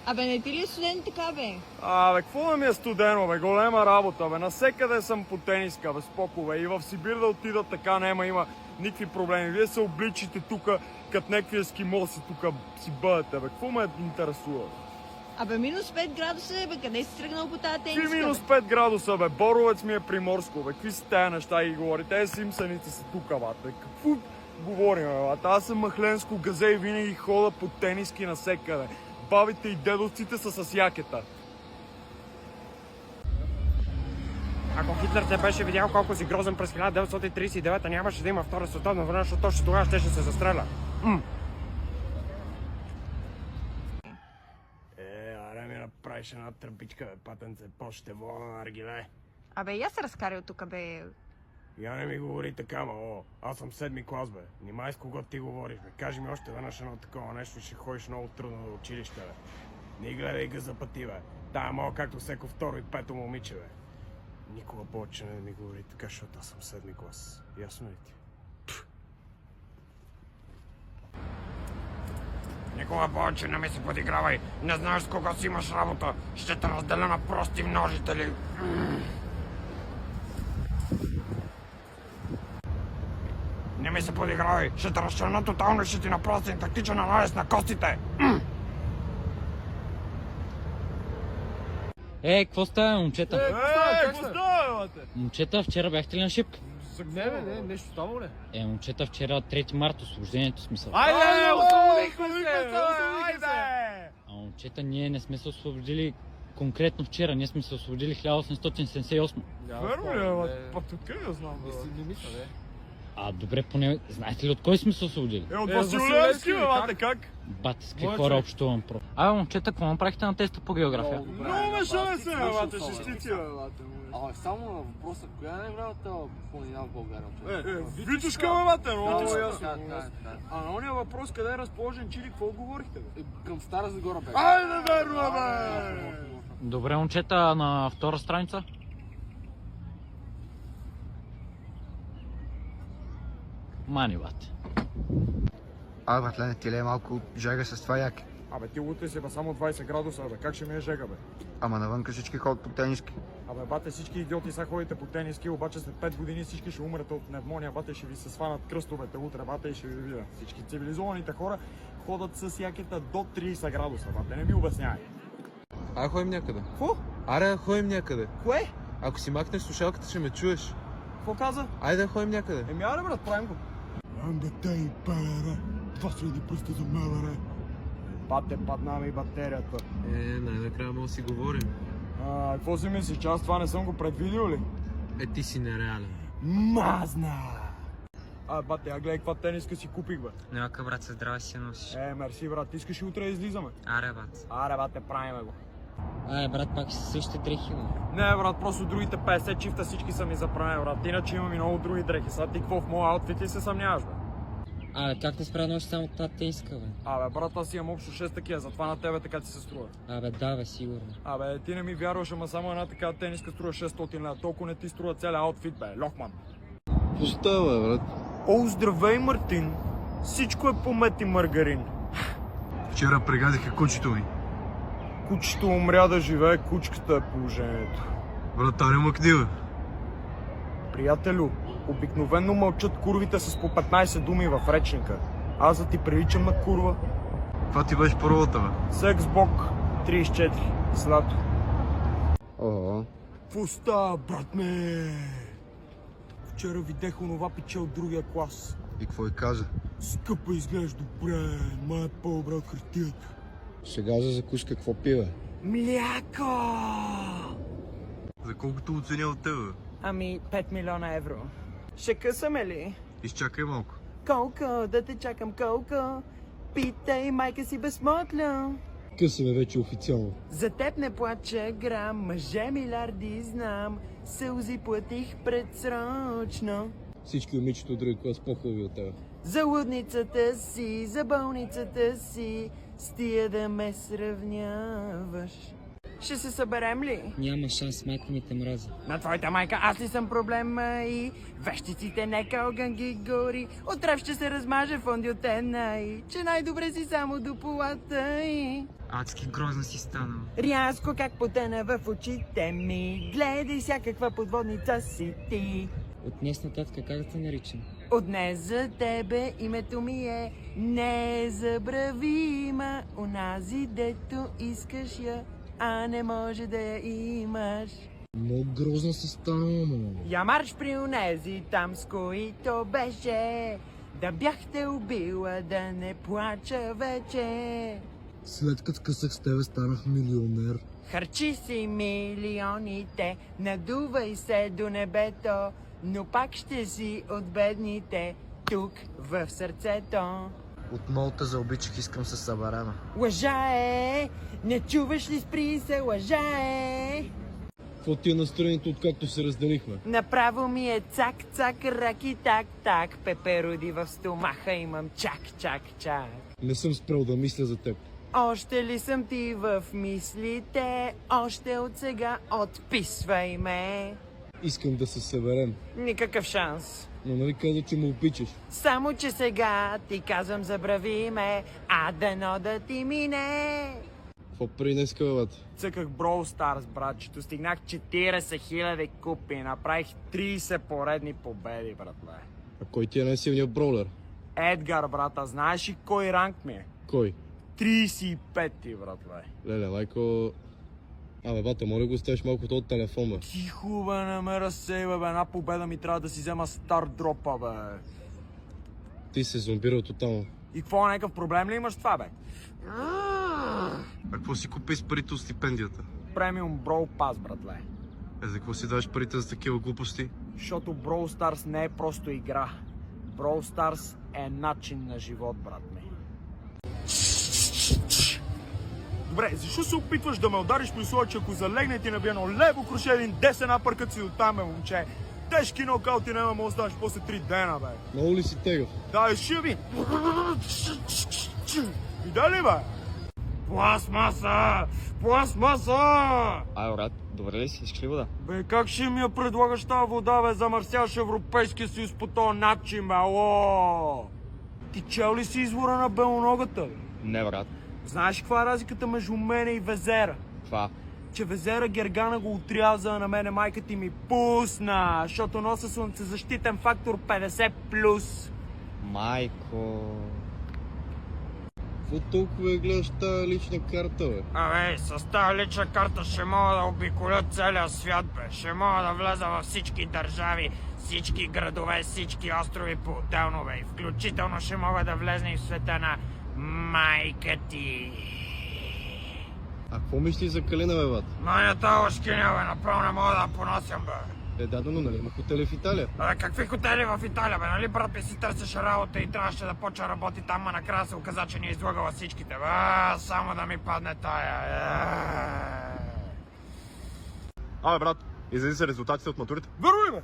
Абе, не ти ли е студент така, бе? Абе, какво да ми е студено, бе? Голема работа, бе. Насекъде съм по тениска, бе, споко, бе. И в Сибир да отида така, има никакви проблеми. Вие се обличите тука, като някакви ескимоси тука си бъдете, бе. Какво ме интересува? Абе, минус 5 градуса, бе, къде си тръгнал по тази тениска? Какви минус 5 градуса, бе? Боровец ми е приморско, бе. Какви са тези неща и говори? Тези симсаните са тука, бе. Какво говорим, бе? Аз съм махленско газе и винаги хода по тениски насекъде. Бабите и дедовците са с якета. Ако Хитлер те беше видял колко си грозен през 1939, нямаше да има Втора световна война, защото точно тогава щеше се застреля. Аре ми направиш една тръпичка, бе, патенце, по-ще вола на аргиле. Абе, и аз се разкарил тук, бе. Я не ми говори така, аз съм 7-ми клас, бе. Нимай с кого ти говориш, бе. Кажи ми още веднъж едно такова нещо, ще ходиш много трудно до училище, бе. Не гледай го за пъти, бе. Тая мога както всеко второ и пето момиче, бе. Никога повече не ми говори така, защото аз съм 7-ми клас. Ясно ли ти? Никога повече не ми се подигравай. Не знаеш с кого си имаш работа. Ще те разделя на прости множители. Не ми се подигравай. Ще те разчерна тотално и ще ти направя тактичен анализ на костите. Какво става, момчета? Какво става, бе? Момчета, вчера бяхте ли на шип? Не, нещо става, ли? Момчета, вчера 3 марта, освобождението смисъл. Айде, освободихме се! Момчета, ние не сме се освободили конкретно вчера, ние сме се освободили 1878. Верно ли, бе? Пак откъде я знам, бе? Не мисля, бе. Добре, поне знаете ли от кой сме се освободили? От Василевски, бе, бате, как? Бате, с какви хора общувам про. Момчета, какво направихте на теста по география? Много ме шале се, бе, шестици, бе, бате. Само на въпроса, коя е най-голямата планина в България? Витушка, бе, бате, много ти ясно. А на ония въпрос, къде е разположен Чили, какво говорихте, бе? Към Стара Загора, бе. Айде, верно, бе! Добре, момчета, на втора страница. Мани, бате. Братле, не ти ли е малко жега с това яке? Абе, ти лутай си, бе, само 20 градуса, бе, как ще ми е жега, бе? Ама навънка всички ходят по тениски. Абе, бате, всички идиоти са ходите по тениски, обаче след 5 години всички ще умрете от пневмония, бате, ще ви се сванат кръстовете утре, бате, и ще ви видя. Всички цивилизованите хора ходят с якета до 30 градуса, бате, не ми обяснявай. Ходим някъде. Какво? Аре, ходим някъде. Кое? Ако си махнеш слушалката, ще ме чуеш. Какво каза? Айде да ходим някъде. Аре, брат, правим го. Бате, палера, 2000 пръста за мелере. Бате, падна ми батерията. Най-накрая може да си говорим. Какво си мислиш, че аз това не съм го предвидил ли? Ти си нереален. Мазна! Бате, гледай каква тениска си купих, бе. Няка, брат, се здраве си носиш. Мерси, брат, искаш ли утре да излизаме? Аре, брат. Аре, бате, правиме го. Брат, пак ще същите дрехи, бе. Не, брат, просто другите 50 чифта всички са ми запране, брат. Иначе имам и много други дрехи. Сега ти какво в моя аутфит ли се съмняваш, бе? Как не спря нощ само тази тениска, бе? Брат, аз имам общо 6 такива, затова на тебе така ти се струва. Да, бе, сигурно. Ти не ми вярваш, ама само една такава тениска струва 600 лева. Толкова не ти струва целият аутфит, бе, лохман. Какво става, брат? Здравей, Мартин. Всичко е по мед и маргарин. Вчера прегазиха кучето ми. Кучето умря да живее, кучката е положението. Вратарю мъкни, бе. Приятелю, обикновено мълчат курвите с по 15 думи в речника. Аз да ти приличам на курва. Каква ти беше първата, бе? Сексбок 34, Злато. Какво става, брат ме? Вчера видях онова пиче от другия клас. И какво й каза? Скъпа, изглеждаш добре, май е по-добре от хартията. Сега за закуска какво пива? Мляко! За колкото оценя от тебе? 5 милиона евро. Ще късаме ли? Изчакай малко. Колко, да те чакам колко? Питай майка си безсмотля. Късаме вече официално. За теб не плача грам, мъже милиарди знам, сълзи платих предсрочно. Всички момичета от други клас по-хубави от тебе. За лудницата си, за болницата си, с тия да ме сравняваш. Ще се съберем ли? Няма шанс, майка ми те мрази. На твоята майка аз ли съм проблема и вещиците нека огън ги гори. Отрав ще се размаже фондиотена и че най-добре си само до полата и... Адски грозна си станала. Рязко как потъна в очите ми, гледай всякаква подводница си ти. От днес нататък как да те наричам? От днес за тебе името ми е незабравима. Онази, дето искаш я, а не може да я имаш. Много грозна си станала, мама. Я марш при онези там, с които беше, да бях те убила, да не плача вече. След като късах с тебе станах милионер. Харчи си милионите, надувай се до небето, но пак ще си от бедните, тук в сърцето. Отново те заобичах, искам се съберем. Лъжа е, не чуваш ли, спри се, лъжа е. Какво ти е настроението, откакто се разделихме? Направо ми е цак-цак, раки так-так, пеперуди в стомаха имам чак-чак-чак. Не съм спрял да мисля за теб. Още ли съм ти в мислите, още от сега отписвай ме. Искам да се съберем. Никакъв шанс. Но нали каза, че ме обичаш? Само че сега ти казвам забрави ме, а дано да ти мине. Какво преди днеска, бе, бат? Цъках Brawl Stars, братчето. Стигнах 40 000 купи. Направих 30 поредни победи, братле. А кой ти е най-силният броулер? Едгар, брата, знаеш ли кой ранг ми е? Кой? 35-ти, братле. Леле, лайко... Абе, бата, моля го оставиш малко от телефон, бе. Тихо, бе, не ме разсейва, бе. Една победа ми трябва да си взема стар дропа, бе. Ти се зомбирал тотално. И какво, някакъв проблем ли имаш с това, бе? А какво си купи с парите от стипендията? Премиум Brawl Pass, братле. За какво си даваш парите за такива глупости? Защото Brawl Stars не е просто игра. Brawl Stars е начин на живот, брат ми. Добре, защо се опитваш да ме удариш при условие, че ако залегне ти набия едно лево круше един десен напър, като си дотам, бе, момче? Тежки нокаути няма да останеш после 3 дена, бе. Много ли си тегав? Дай шиби! Видя ли, бе? Пластмаса! Пластмаса! Ай, брат, добре ли си? Искаш ли вода? Бе, как ще ми я предлагаш тази вода, бе? Замърсяваш Европейския съюз по този начин, бе, ало! Ти чел ли си извора на белоногата, бе? Не, брат. Знаеш каква е разликата между мене и Везера? Това. Че Везера Гергана го отряза, а на мене майка ти ми пусна, защото носа слънцезащитен фактор 50+. Майко... Какво толкова я гледаш тази лична карта, бе? Абе, с тази лична карта ще мога да обиколя целия свят, бе. Ще мога да влеза във всички държави, всички градове, всички острови по-отделно, бе. И включително ще мога да влезна и в света на майка ти. А какво мислиш за Калина, бе, бат? Маня тази лъжкиня, бе, направо не мога да я понасям, бе. Да, но нали има хотели в Италия? Абе, какви хотели в Италия, бе? Нали брат ми си търсеше работа и трябваше да почва работи там, а накрая се оказа, че ни е излагала всичките, бе. Само да ми падне тая. Абе, брат, излези са резултатите от матурите. Върви, бе!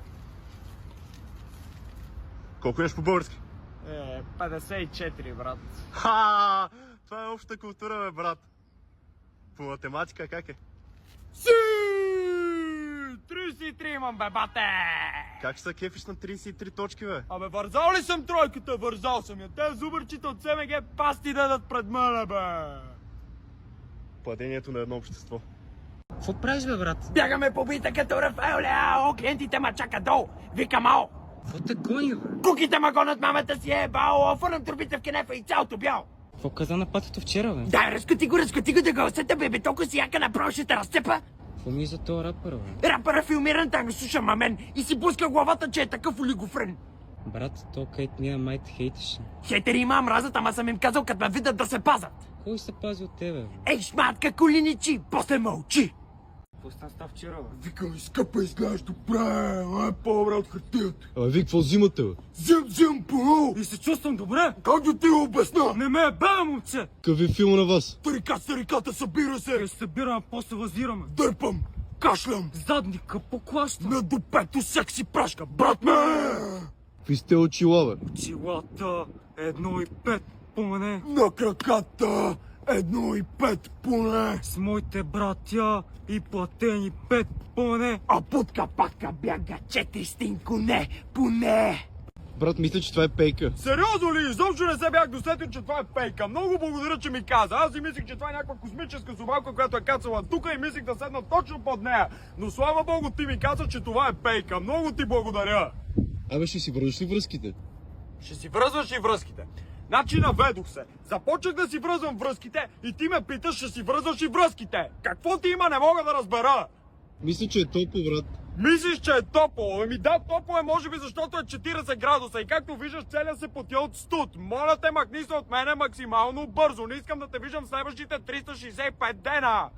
Колко имаш по български? 54, брат. Ха! Това е общата култура, бе, брат. По математика как е? Си! 33 имам, бе, бате! Как ще се кефиш на 33 точки, бе? Абе, вързал ли съм тройката? Вързал съм я. Те зубърчите от СМГ пасти дадат пред мене, бе! Падението на едно общество. Какво правиш, бе, брат? Бягаме по бита като Рафаел Ляо, клиентите ма чакат долу. Викам ао! Какво те гони, бе? Куките ма гонят, мамата си е бао, фърнам турбите в кенефа и цялото бяло. Какво каза на патето вчера, бе? Дай, разкати го да го усета, бебе, толкова си яка направо ще те разцепа. Какво ми за този рапър, бе? Рапъра филмиран, там го слуша мамен и си пуска главата, че е такъв олигофрен. Брат, то Кейт ние май те хейтеше. Хейтери има мразят, ама съм им казал, като ме видят да се пазят. Кой се пази от тебе, бе? Ей, шматка колиничи, после мълчи. Какво става вчера, бе? Викам, скъпа, изглеждаш добре, по-добре от хартията. Абе, ви какво взимате, бе? Взем, бро! И се чувствам добре! Как да ти го обясна? Не ме е бе, момче! Какъв е филма на вас? Стариката, събира се! Ще се събираме, после възираме. Дърпам, кашлям, Задника поклаща. на допето секси прашка, брат ме! Какви сте очила, бе? Чилата 1,5 по мене. На краката 1,5 поне. С моите братя и платени 5 поне. А путка патка бяга 400 коне, поне. Брат, мисля, че това е пейка. Сериозно ли? Изобщо не се бях досетил, че това е пейка. Много благодаря, че ми каза. Аз си мислих, че това е някаква космическа собака, която е кацала тук и мислих да седна точно под нея. Но слава богу, ти ми каза, че това е пейка. Много ти благодаря. Абе, ще си връзваш ли връзките? Ще си връзваш и връзките. Значи наведох се. Започнах да си връзвам връзките и ти ме питаш, ще си връзваш и връзките. Какво ти има, не мога да разбера. Мисля, че е топло, брат. Мислиш, че е топло? Ами да, топло е, може би, защото е 40 градуса и както виждаш, целия се потя от студ. Моля те, махни се от мене максимално бързо. Не искам да те виждам следващите 365 дена.